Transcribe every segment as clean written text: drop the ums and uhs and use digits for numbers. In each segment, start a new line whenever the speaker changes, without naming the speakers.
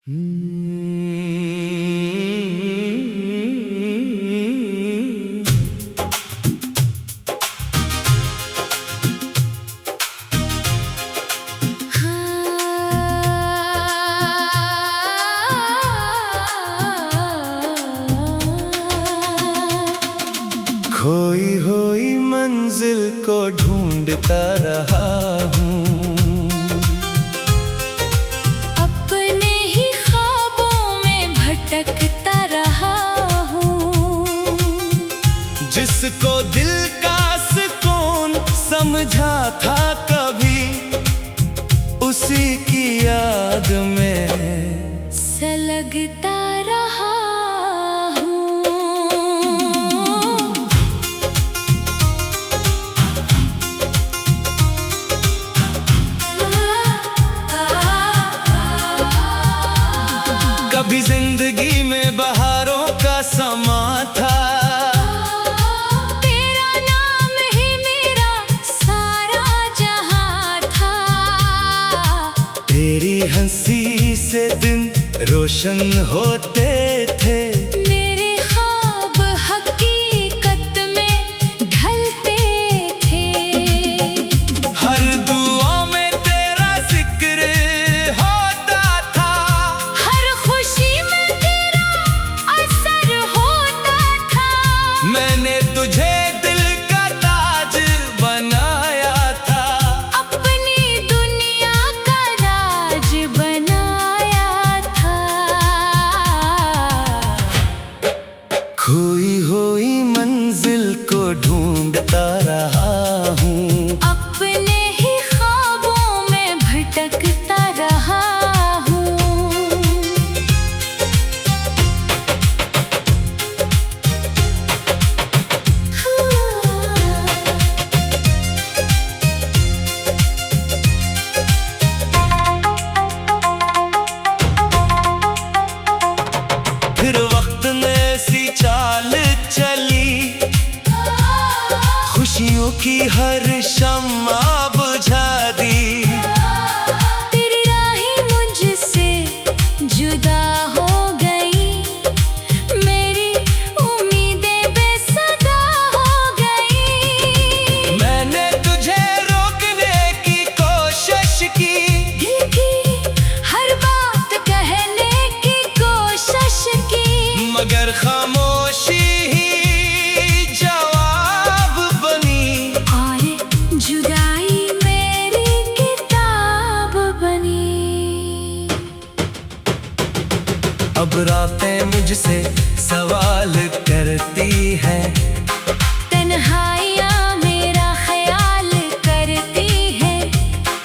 खोई हुई मंजिल को ढूंढता रहा हूँ,
अपने ही ख्वाबों में भटकता रहा हूँ।
जिसको दिल का सुकून समझा था कभी, उसी की याद में
सलगता रहा
कभी जिंदगी में बहारों का समा था,
तेरा नाम ही मेरा सारा जहां था।
तेरी हंसी से दिन रोशन होते थे,
मेरे ख्वाब हकीकत में ढलते थे।
हर दुआ में तेरा जिक्र होता था,
हर खुशी में तेरा असर होता था।
मैंने तुझे दिल का ताज बनाया था,
अपनी दुनिया का राज बनाया था।
खोई हुई मंजिल को ढूंढता रहा हूँ,
अपने ही ख्वाबों में भटकता रहा हूँ।
फिर वक्त ने सी चाल चली, खुशियों की हर शम्मा बुझा दी।
तेरी राहें मुझसे जुदा हो गई, मेरी उम्मीदें बेसदा हो गई।
मैंने तुझे रोकने की कोशिश की,
दिल की हर बात कहने की कोशिश की,
मगर खामोशी ही जवाब बनी।
और जुदाई मेरी किताब बनी।
अब रातें मुझसे सवाल करती हैं,
तन्हाइयाँ मेरा ख्याल करती है।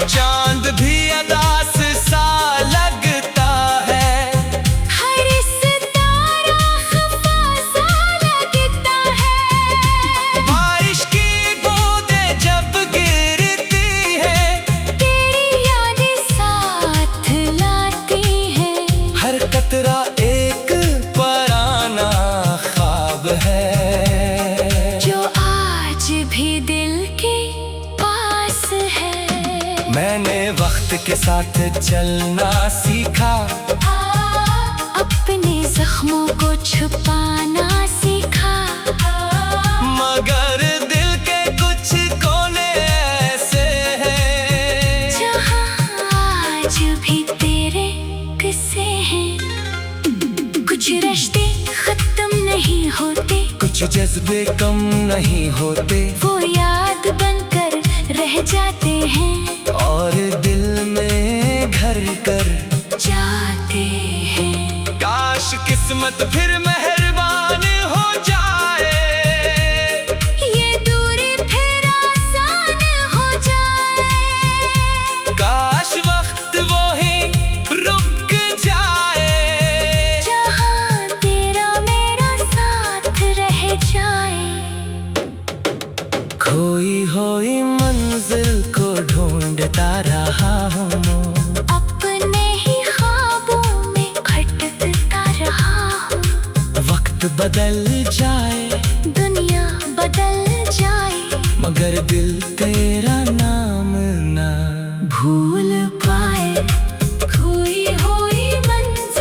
चांद भी अदास सा लगता है,
हर सितारा खफा सा लगता है।
बारिश की बूंदें जब गिरती हैं,
तेरी यादें साथ लाती हैं।
हर कतरा एक पराना ख्वाब है,
जो आज भी दिल के पास है।
मैंने वक्त के साथ चलना सीखा,
अपने जख्मों को छुपाना सीखा।
मगर दिल के कुछ कोने ऐसे हैं,
जहाँ आज भी तेरे किस्से हैं। कुछ रिश्ते खत्म नहीं होते,
कुछ जज्बे कम नहीं होते,
वो याद बनकर रह जाते हैं
और दिल में घर कर
जाते हैं।
काश किस्मत फिर मेहरबान हो जाए,
ये दूरी फिर आसान हो जाए।
काश वक्त वो ही रुक जाए,
जहाँ तेरा मेरा साथ रह जाए।
खोई हुई मंजिल को ढूंढता रहा हूँ,
अपने ही ख्वाबों में भटकता रहा हूँ।
वक्त बदल जाए,
दुनिया बदल जाए,
मगर दिल तेरा नाम ना
भूल पाए। खोई हुई मंजिल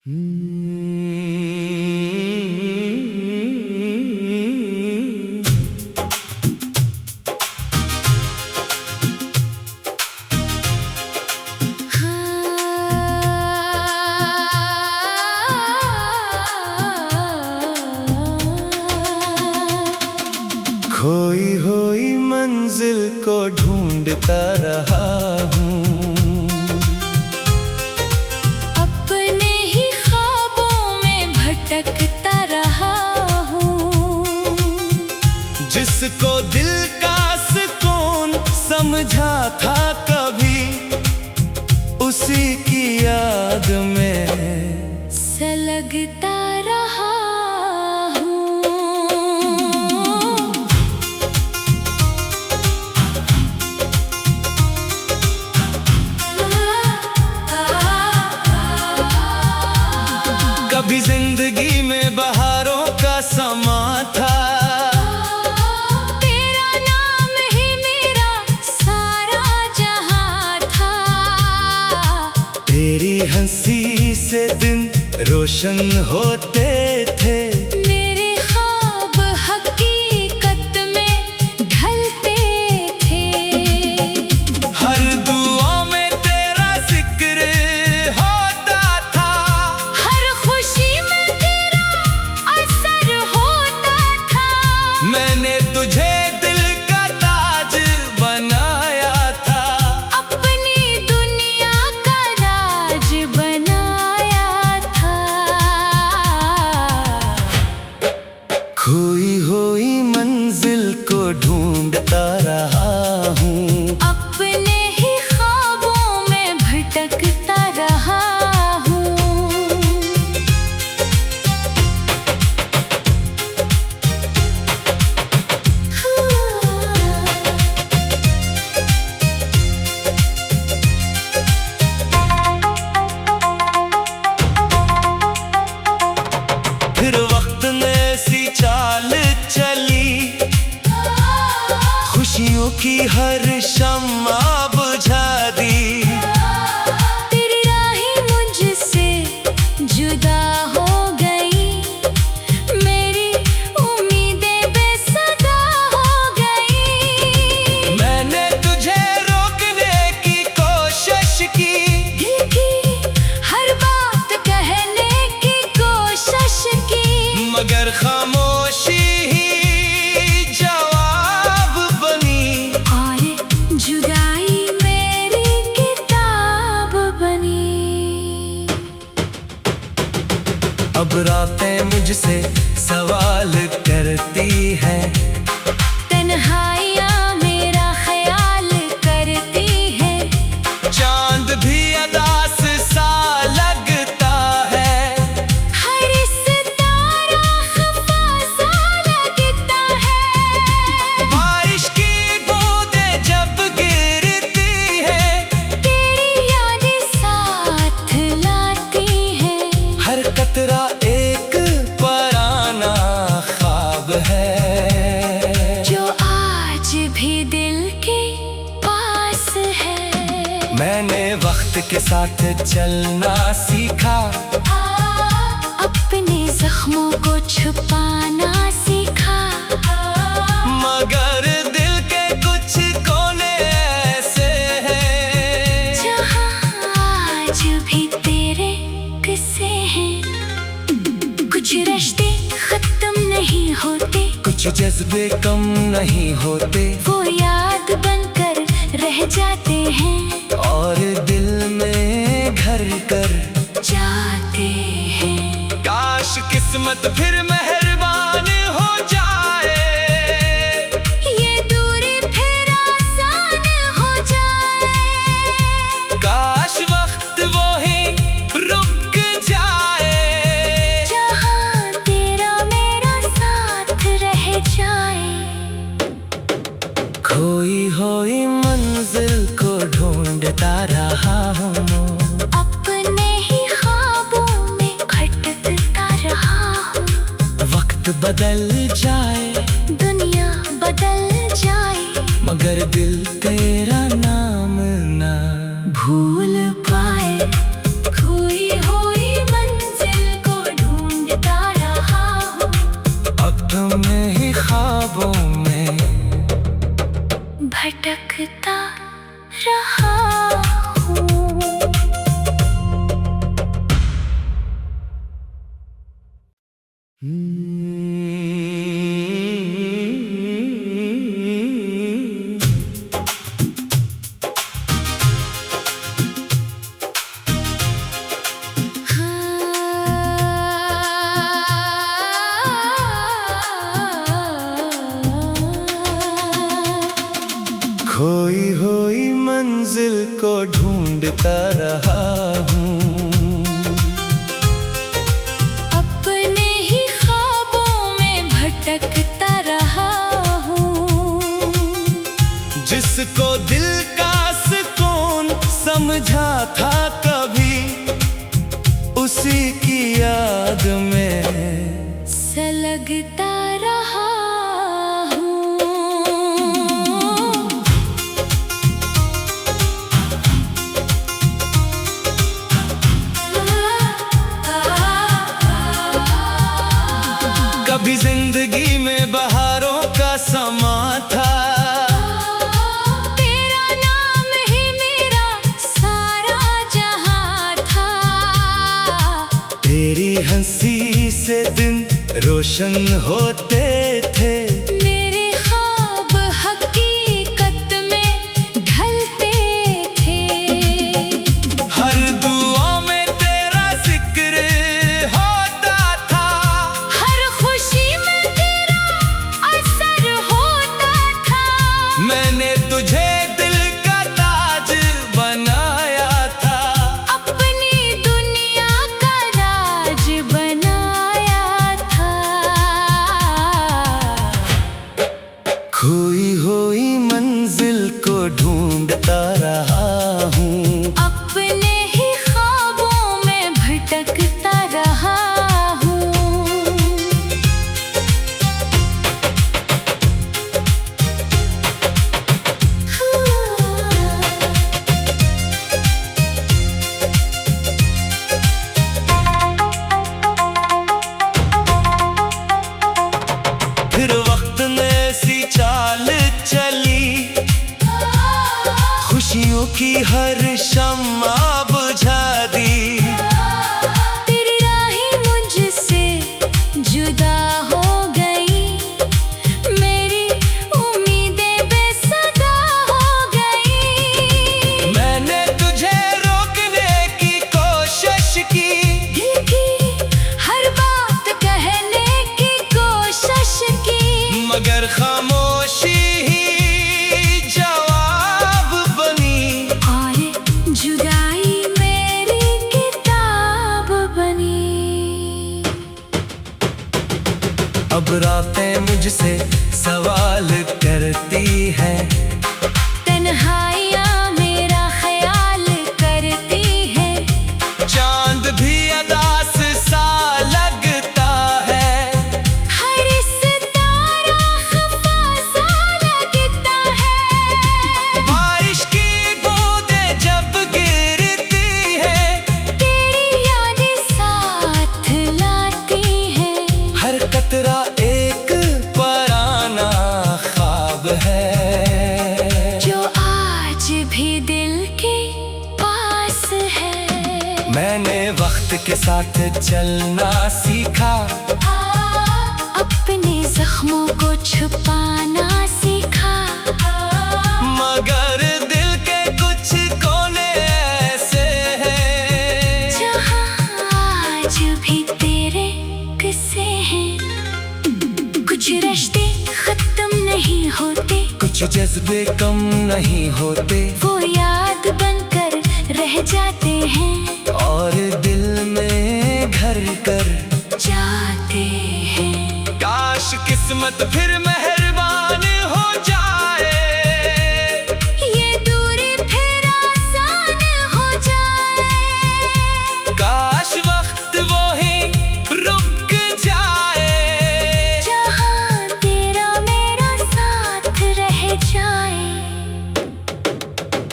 खोई हुई मंजिल को ढूंढता रहा हूँ,
अपने ही ख्वाबों में भटकता रहा हूँ।
जिसको दिल का सुकून समझा था कभी, उसी की याद में
सलगता रहा
कभी जिंदगी में बहारों का समा था,
तेरा नाम ही मेरा सारा जहां था।
तेरी हंसी से दिन रोशन होते थे,
मेरे ख्वाब हकीकत में ढलते थे।
हर दुआ में तेरा जिक्र होता था,
हर खुशी में तेरा असर होता था।
मैंने तुझे दिल का ताज बनाया था,
अपनी दुनिया का राज बनाया था।
खोई हुई मंजिल को ढूंढता रहा हूँ,
अपने ही ख्वाबों में भटकता रहा हूँ।
फिर वक्त ने ऐसी चाल चली, खुशियों की हर शम्मा बुझा दी।
तेरी राहें मुझसे जुदा हो गई, मेरी उम्मीदें बेसदा हो गई।
मैंने तुझे रोकने की कोशिश की,
दिल की हर बात कहने की कोशिश की,
मगर खामोशी ही जवाब बनी।
और जुदाई मेरी किताब बनी।
अब रातें मुझसे सवाल करती हैं,
तन्हाइयाँ मेरा ख्याल करती है।
चांद भी अदास सा लगता है,
हर सितारा खफा सा लगता है।
बारिश की बूंदें जब गिरती है,
तेरी यादें साथ लाती है।
हर कतरा एक पराना ख्वाब है,
जो आज भी दिल के पास है।
मैंने वक्त के साथ चलना सीखा,
अपने जख्मों को छुपाना सीखा।
मगर दिल के कुछ कोने ऐसे हैं,
जहाँ आज भी तेरे किस्से हैं। कुछ रिश्ते खत्म नहीं होते,
कुछ जज्बे कम नहीं होते,
वो याद बनकर रह जाते हैं
और दिल में घर कर
जाते हैं।
काश किस्मत फिर मेहरबान हो जाए,
ये दूरी फिर आसान हो जाए।
काश वक्त वो ही रुक जाए,
जहाँ तेरा मेरा साथ रह जाए।
खोई हुई मंजिल को ढूंढता रहा हूँ,
अपने ही ख्वाबों में खटकता रहा हूँ।
वक्त बदल जाए,
दुनिया बदल जाए,
मगर दिल तेरा नाम ना
भूल पाए। खोई हुई मंजिल
हूँ।
अपने ही ख्वाबों में भटकता रहा हूँ।
जिसको दिल का सुकून समझा था कभी, उसी की याद में
सलगता रहा हूँ।
कभी जिंदगी में बहारों का समा था,
तेरा नाम ही मेरा सारा जहां था।
तेरी हंसी से दिन रोशन होते थे,
मेरे ख्वाब हकीकत में ढलते थे।
हर दुआ में तेरा जिक्र होता था,
हर खुशी में तेरा असर होता था।
मैंने तुझे दिल का ताज बनाया था,
अपनी दुनिया का राज बनाया था।
खोई हुई मंजिल को ढूंढता रहा हूँ।
अपने ही ख्वाबों में भटकता रहा हूँ।
फिर वक्त ने सी चाल चली, खुशियों की हर शम्मा बुझा दी।
तेरी राहें मुझसे जुदा हो गई, मेरी उम्मीदें बेसदा हो गई।
मैंने तुझे रोकने की कोशिश की,
दिल की हर बात कहने की कोशिश की,
मगर खामोशी ही जवाब बनी।
और जुदाई मेरी किताब बनी।
अब रातें मुझसे सवाल करती हैं,
तन्हाइयाँ मेरा ख्याल करती है।
चांद भी अदास सा लगता है।
हर सितारा खफा सा लगता है।
बारिश की बूंदें जब गिरती है,
तेरी यादें साथ लाती है।
हर कतरा एक पराना ख्वाब है,
जो आज भी दिल के पास है।
मैंने वक्त के साथ चलना सीखा,
अपने जख्मों को छुपाना सीखा।
मगर दिल के कुछ कोने ऐसे हैं,
जहाँ आज भी तेरे किस्से हैं। कुछ रिश्ते खत्म नहीं होते,
कुछ जज्बे कम नहीं होते,
वो याद बनकर रह जाते हैं।
और दिल में घर कर
जाते हैं।
काश किस्मत फिर मेहरबान हो जाए,
ये दूरी फिर आसान हो जाए।
काश वक्त वो ही रुक जाए,
जहाँ तेरा मेरा साथ रह जाए।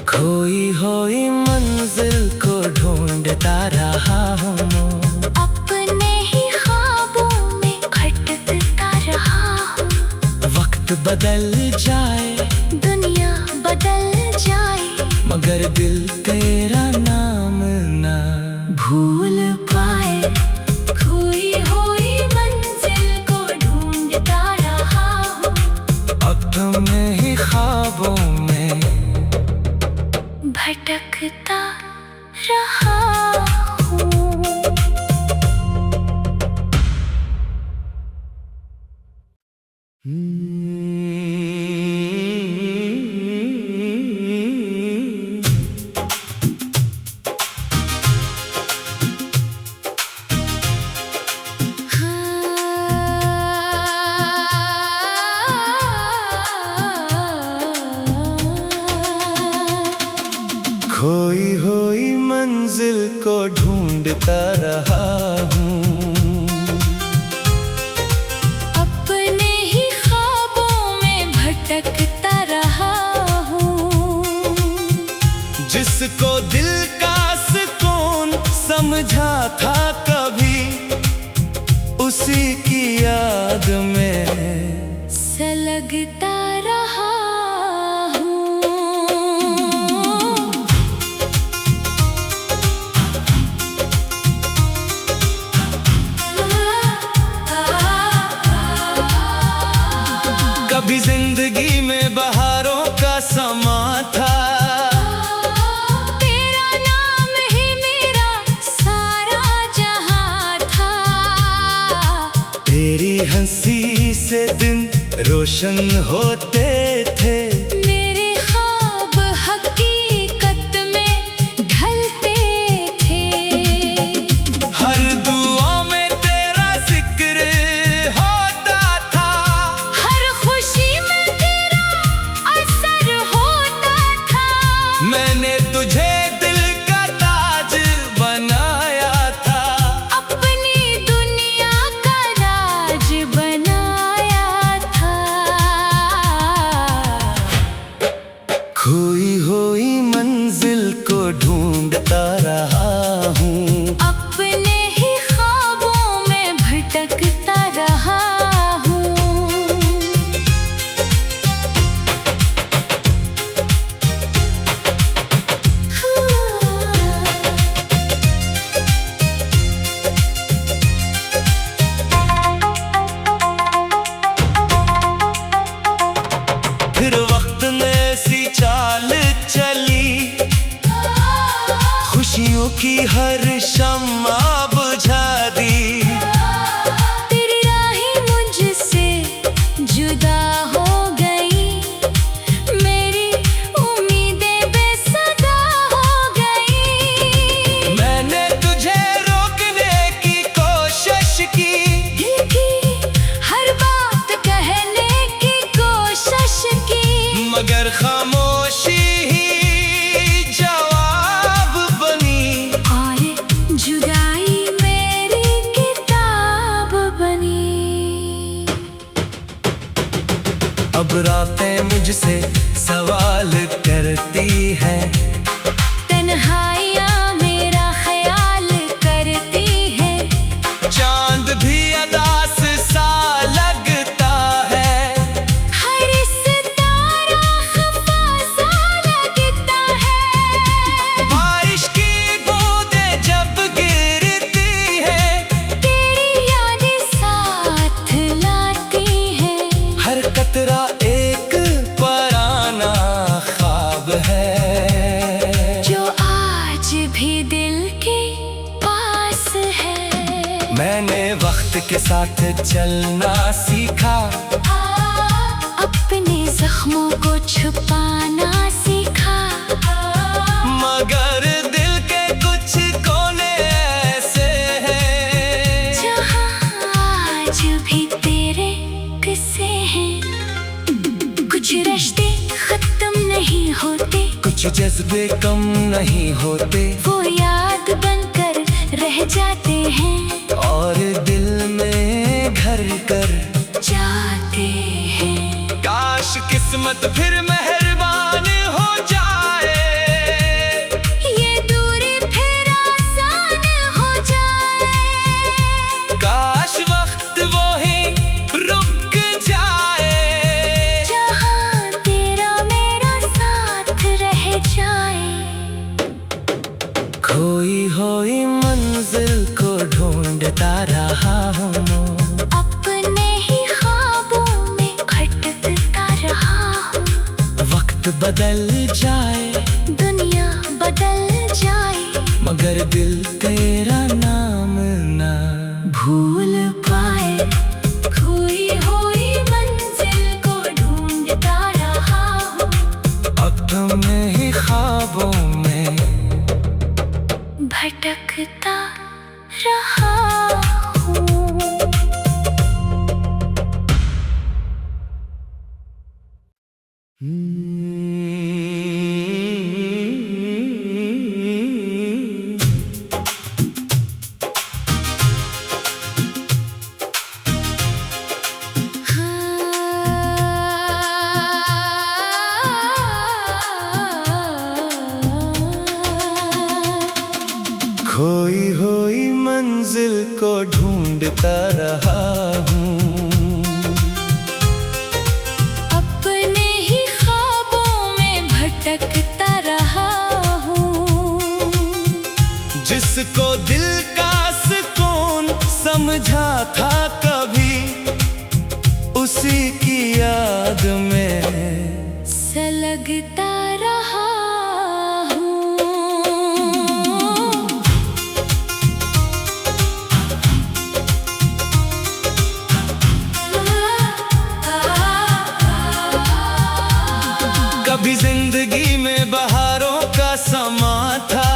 खोई हुई मंजिल को ढूंढता रहा हूँ।
अपने ही ख्वाबों में भटकता रहा हूँ।
वक्त बदल जाए,
दुनिया बदल जाए,
मगर दिल तेरा नाम ना
भूल पाए। खोई हुई मंजिल को ढूंढता रहा हूँ।
अपने ही ख्वाबों में
भटकता रहा हूँ।
मंजिल को ढूंढता रहा हूँ।
अपने ही ख्वाबों में भटकता रहा हूँ।
जिसको दिल का सुकून समझा था कभी, उसी की याद में
सलगता रहा हूँ।
कभी जिंदगी में बहारों का समा था,
तेरा नाम ही मेरा सारा जहां था।
तेरी हंसी से दिन रोशन होते थे,
मेरे ख्वाब हकीकत में ढलते थे।
हर दुआ में तेरा जिक्र होता था,
हर खुशी में तेरा असर होता था।
मैंने तुझे दिल का ताज बनाया था,
अपनी दुनिया का राज बनाया था।
खोई हुई मंजिल को ढूंढता रहा हूँ।
अपने ही ख्वाबों में भटकता रहा हूँ।
फिर वक्त ने ऐसी चाल चली, खुशियों की हर शम्मा बुझा दी।
तेरी राहें मुझसे जुदा हो गई, मेरी उम्मीदें बेसदा हो गई।
मैंने तुझे रोकने की कोशिश की,
दिल की हर बात कहने की कोशिश की,
मगर खामोशी ही जवाब बनी।
और जुदाई मेरी किताब बनी।
अब रातें मुझसे सवाल करती हैं,
तन्हाइयाँ मेरा ख्याल करती है।
चांद भी अदास सा लगता है,
हर सितारा खफा सा लगता है।
बारिश की बूंदें जब गिरती हैं,
तेरी यादें साथ लाती हैं।
हर कतरा एक पराना ख्वाब है,
जो आज भी दिल के पास है।
मैंने वक्त के साथ चलना सीखा,
अपने जख्मों को छुपाना सीखा।
मगर दिल के कुछ कोने ऐसे हैं,
जहाँ आज भी तेरे किस्से हैं। कुछ रिश्ते खत्म नहीं होते,
कुछ जज्बे कम नहीं होते,
वो याद बनकर रह जाते हैं
और दिल में घर कर
जाते हैं।
काश किस्मत फिर मेहरबान हो जाए,
ये दूरी फिर आसान हो जाए।
काश वक्त वो ही रुक जाए,
जहाँ तेरा मेरा साथ रह जाए।
खोई हुई मंजिल को ढूंढता रहा हूँ।
अपने ही ख्वाबों में भटकता रहा हूँ।
वक्त बदल जाए,
दुनिया बदल जाए,
मगर दिल तेरा नाम ना
भूल पाए। खोई हुई मंजिल को ढूंढता रहा हूँ।
अपने ही ख्वाबों में
भटकता रहा हूँ।
खोई हुई मंजिल को ढूंढता रहा हूँ,
अपने ही ख्वाबों में भटकता रहा हूँ।
जिसको दिल का सुकून समझा था कभी, उसी की याद में
सलगता रहा हूँ।
कभी जिंदगी में बहारों का समा था,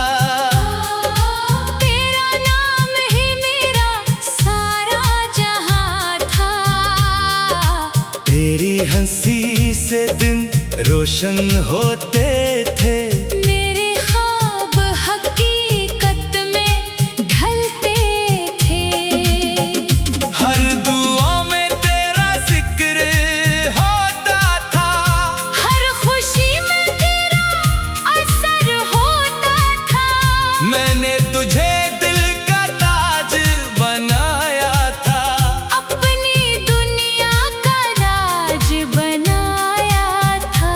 तेरा नाम ही मेरा सारा जहां था।
तेरी हंसी से दिन रोशन होते थे,
मेरे ख्वाब हकीकत में ढलते थे।
हर दुआ में तेरा जिक्र होता था,
हर खुशी में तेरा असर होता था।
मैंने तुझे दिल का ताज बनाया था,
अपनी दुनिया का राज बनाया था।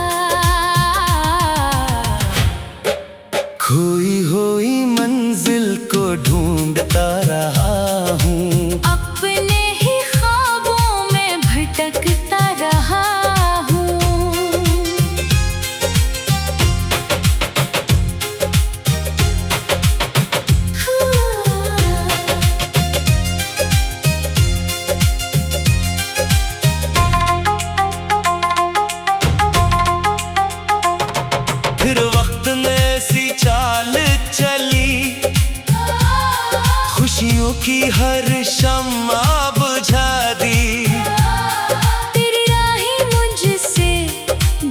खोई हुई मंजिल को ढूंढता रहा हूँ,
अपने ही ख्वाबों में भटकता रहा हूँ।
फिर वक्त ने सी चाल चली, खुशियों की हर शम्मा बुझा दी।
तेरी राहें मुझसे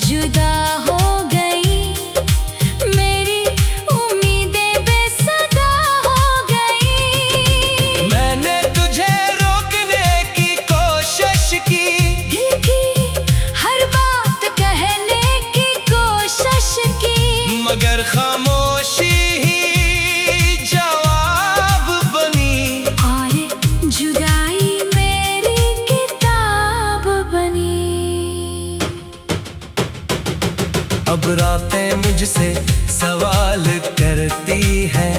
जुदा हो गई, मेरी उम्मीदें बेसदा हो गई।
मैंने तुझे रोकने की कोशिश की,
दिल की हर बात कहने की कोशिश की,
मगर खामोशी ही जवाब बनी।
और जुदाई मेरी किताब बनी।
अब रातें मुझसे सवाल करती है,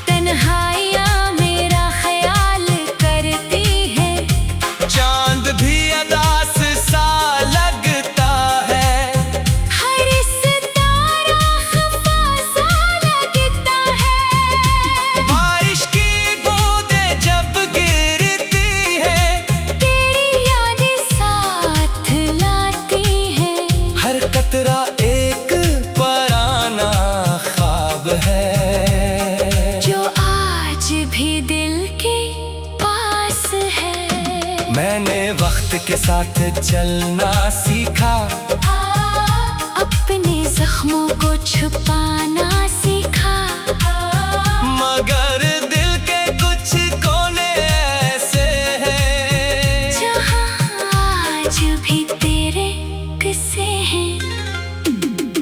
तन्हाइयाँ मेरा ख्याल करती है।
चांद भी अदास सा लगता है,
हर सितारा खफा सा लगता है।
बारिश की बूंदें जब गिरती है,
तेरी यादें साथ लाती है।
हर कतरा एक पराना ख्वाब है,
जो आज भी दिल के पास है।
मैंने वक्त के साथ चलना सीखा,
अपने जख्मों को छुपाना सीखा।
मगर दिल के कुछ कोने ऐसे हैं,
जहाँ आज भी तेरे किस्से हैं।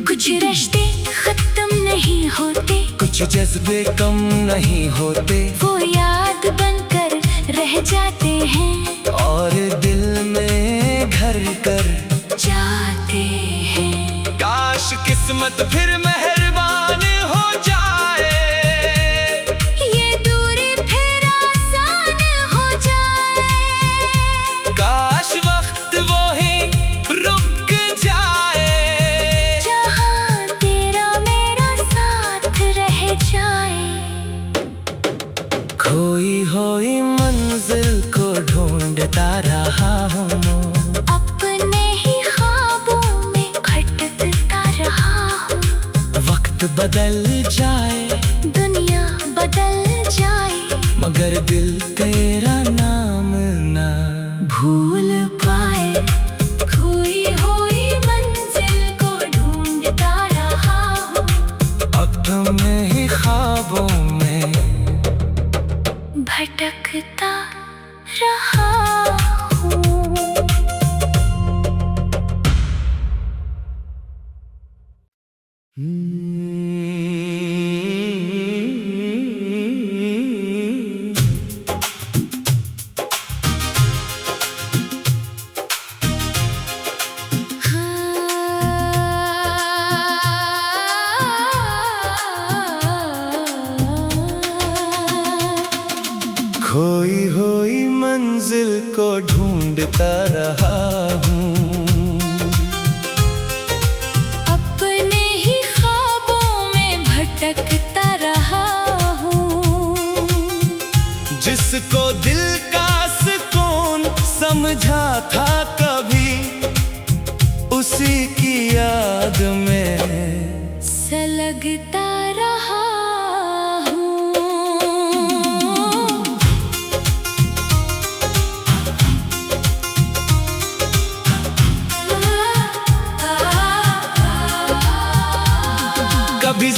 कुछ रिश्ते खत्म नहीं होते,
कुछ जज्बे कम नहीं होते,
वो याद बनकर रह जाते हैं।
और दिल में घर कर
जाते हैं।
काश किस्मत फिर मेहरबान हो जाए,
ये दूरी फिर आसान हो जाए।
काश वक्त वो ही रुक जाए,
जहाँ तेरा मेरा साथ रह जाए।
खोई हुई मंजिल को ढूंढता रहा हूँ,
अपने ही ख्वाबों में भटकता रहा हूँ।
वक्त बदल जाए,
दुनिया बदल जाए,
मगर दिल तेरा नाम ना
भूल पाए। खोई हुई मंजिल को ढूंढता रहा हूँ,
अपने ही ख्वाबों में
भटकता रहा हूँ।
खोई हुई मंजिल को ढूंढता रहा हूँ,
अपने ही ख्वाबों में भटकता रहा हूँ।
जिसको दिल का सुकून समझा था कभी, उसी की याद में
सलगता रहा हूँ।
कभी